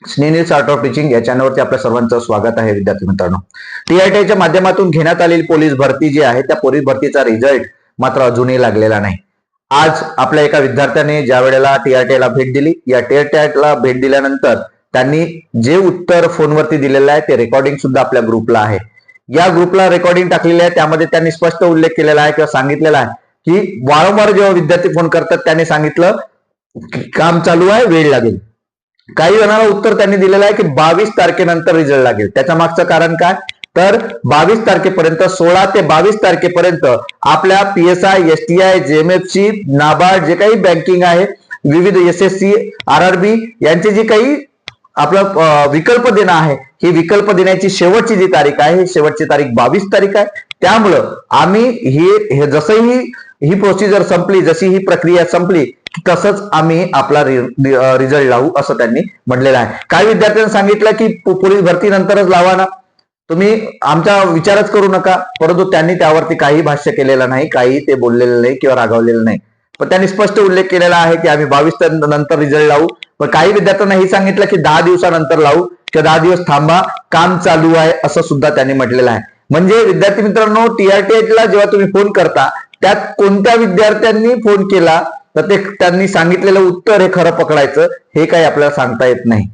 स्नेनिल्स art of teaching या चॅनलवरती आपल्या सर्वांचं स्वागत आहे. विद्यार्थी मित्रांनो, टीआरटीच्या माध्यमातून घेण्यात आलेली पोलीस भरती जी आहे त्या पोलीस भरतीचा रिझल्ट मात्र अजूनही लागलेला नाही. आज आपल्या एका विद्यार्थ्याने ज्या वेळेला टीआरटीला भेट दिली, या टीआरटीला भेट दिल्यानंतर त्यांनी जे उत्तर फोनवरती दिलेलं आहे ते रेकॉर्डिंग सुद्धा आपल्या ग्रुपला आहे. या ग्रुपला रेकॉर्डिंग टाकलेली आहे, त्यामध्ये त्यांनी स्पष्ट उल्लेख केलेला आहे किंवा सांगितलेला आहे की वारंवार जेव्हा विद्यार्थी फोन करतात त्यांनी सांगितलं काम चालू आहे, वेळ लागेल. काही जणांना उत्तर त्यांनी दिलेलं आहे की 22 तारखेनंतर रिझल्ट लागेल. त्याच्या मागचं कारण काय, तर 22 तारखेपर्यंत 16 ते 22 तारखेपर्यंत आपल्या पीएसआय, एसटीआय, जेएमएफसी, नाबार्ड जे काही बँकिंग आहे, विविध एसएससी, आरआरबी यांचे जे काही आपलं विकल्प देणं आहे, ही विकल्प देण्याची शेवटची जी तारीख आहे, शेवटची तारीख 22 तारीख आहे. त्यामुळं आम्ही हे जसंही ही प्रोसिजर संपली, जशी ही प्रक्रिया संपली तसंच आम्ही आपला रिझल्ट लावू असं त्यांनी म्हटलेलं आहे. काही विद्यार्थ्यांनी सांगितलं की पोलीस भरती नंतरच लावा ना, तुम्ही आमचा विचारच करू नका. परंतु त्यांनी त्यावरती काही भाष्य केलेलं नाही, काही ते बोललेलं नाही किंवा रागावलेलं नाही. पण त्यांनी स्पष्ट उल्लेख केलेला आहे की आम्ही 22 नंतर रिझल्ट लावू. पण काही विद्यार्थ्यांना हे सांगितलं की 10 दिवसानंतर लावू किंवा 10 दिवस थांबा, काम चालू आहे असं सुद्धा त्यांनी म्हटलेलं आहे. म्हणजे विद्यार्थी मित्रांनो, टीआरटीला जेव्हा तुम्ही फोन करता त्यात कोणत्या विद्यार्थ्यांनी फोन केला तर ते त्यांनी सांगितलेलं उत्तर हे खरं पकडायचं हे काही आपल्याला सांगता येत नाही.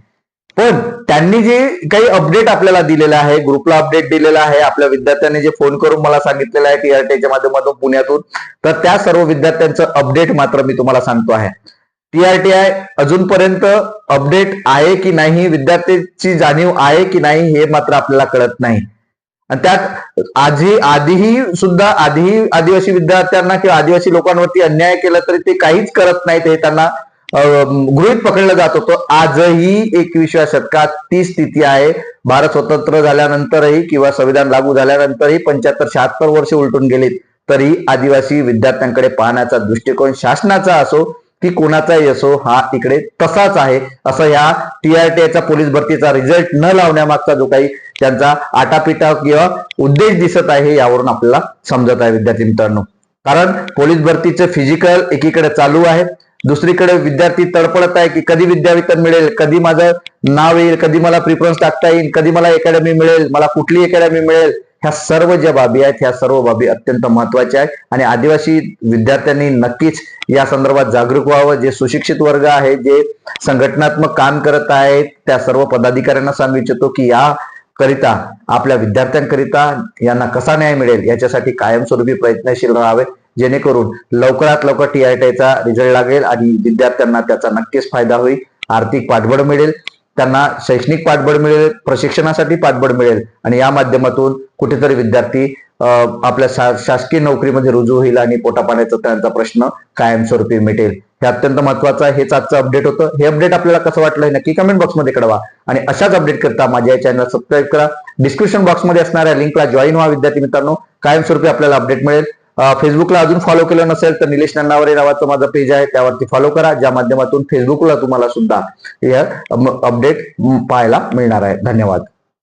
पण त्यांनी जे काही अपडेट आपल्याला दिलेलं आहे, ग्रुपला अपडेट दिलेला आहे, आपल्या विद्यार्थ्यांनी जे फोन करून मला सांगितलेलं आहे टीआरटीच्या माध्यमातून पुण्यातून, तर त्या सर्व विद्यार्थ्यांचं अपडेट मात्र मी तुम्हाला सांगतो आहे. टीआरटीआय अजूनपर्यंत अपडेट आहे की नाही, विद्यार्थ्यांची जाणीव आहे की नाही हे मात्र आपल्याला कळत नाही. आणि त्यात आधीही आदिवासी विद्यार्थ्यांना किंवा आदिवासी लोकांवरती अन्याय केला तरी ते काहीच करत नाहीत, हे त्यांना गृहीत पकडलं जात होतं. आजही 21व्या शतकात ती स्थिती आहे. भारत स्वतंत्र झाल्यानंतरही किंवा संविधान लागू झाल्यानंतरही 75-76 वर्ष उलटून गेलीत तरी आदिवासी विद्यार्थ्यांकडे पाहण्याचा दृष्टिकोन शासनाचा असो की कोणाचाही असो हा इकडे तसाच आहे. असं ह्या टीआरटीचा पोलीस भरतीचा रिझल्ट न लावण्यामागचा जो काही त्यांचा आटापिटा किंवा उद्देश दिसत आहे यावरून आपल्याला समजत आहे विद्यार्थी मित्रांनो. कारण पोलीस भरतीचे फिजिकल एकीकडे चालू आहे, दुसरीकडे विद्यार्थी तडपडत आहे की कधी विद्यावेतन मिळेल, कधी माझं नाव येईल, कधी मला प्रिफरन्स टाकता येईल, कधी मला अकॅडमी मिळेल, मला कुठली अकॅडमी मिळेल. ह्या सर्व ज्या बाबी आहेत ह्या सर्व बाबी अत्यंत महत्वाच्या आहेत आणि आदिवासी विद्यार्थ्यांनी नक्कीच या संदर्भात जागरूक व्हावं. जे सुशिक्षित वर्ग आहे, जे संघटनात्मक काम करत आहेत, त्या सर्व पदाधिकाऱ्यांना सांगू इच्छितो की या करिता आपल्या विद्यार्थ्यांकरिता यांना कसा न्याय मिळेल याच्यासाठी कायमस्वरूपी प्रयत्नशील राहावे, जेणेकरून लवकरात लवकर टीआरटीचा रिझल्ट लागेल आणि विद्यार्थ्यांना त्याचा नक्कीच फायदा होईल. आर्थिक पाठबळ मिळेल, त्यांना शैक्षणिक पाठबळ मिळेल, प्रशिक्षणासाठी पाठबळ मिळेल आणि या माध्यमातून कुठेतरी विद्यार्थी आपल्या शासकीय नोकरीमध्ये रुजू होईल आणि पोटापाण्याचा त्यांचा प्रश्न कायमस्वरूपी मिटेल. हे अत्यंत महत्वाचं आहे. हेच आजचं अपडेट होतं. हे अपडेट आपल्याला कसं वाटलं नक्की कमेंट बॉक्समध्ये कळवा आणि अशाच अपडेट करता माझ्या या चॅनल सबस्क्राईब करा. डिस्क्रिप्शन बॉक्समध्ये असणाऱ्या लिंकला जॉईन व्हा विद्यार्थी मित्रांनो. कायमस्वरूपी आपल्याला अपडेट मिळेल. फेसबुकला अजून फॉलो केलं नसेल तर निलेश नन्नावरे नावाचं माझं पेज आहे, त्यावरती फॉलो करा, ज्या माध्यमातून फेसबुकला तुम्हाला सुद्धा अपडेट पाहायला मिळणार आहे. धन्यवाद.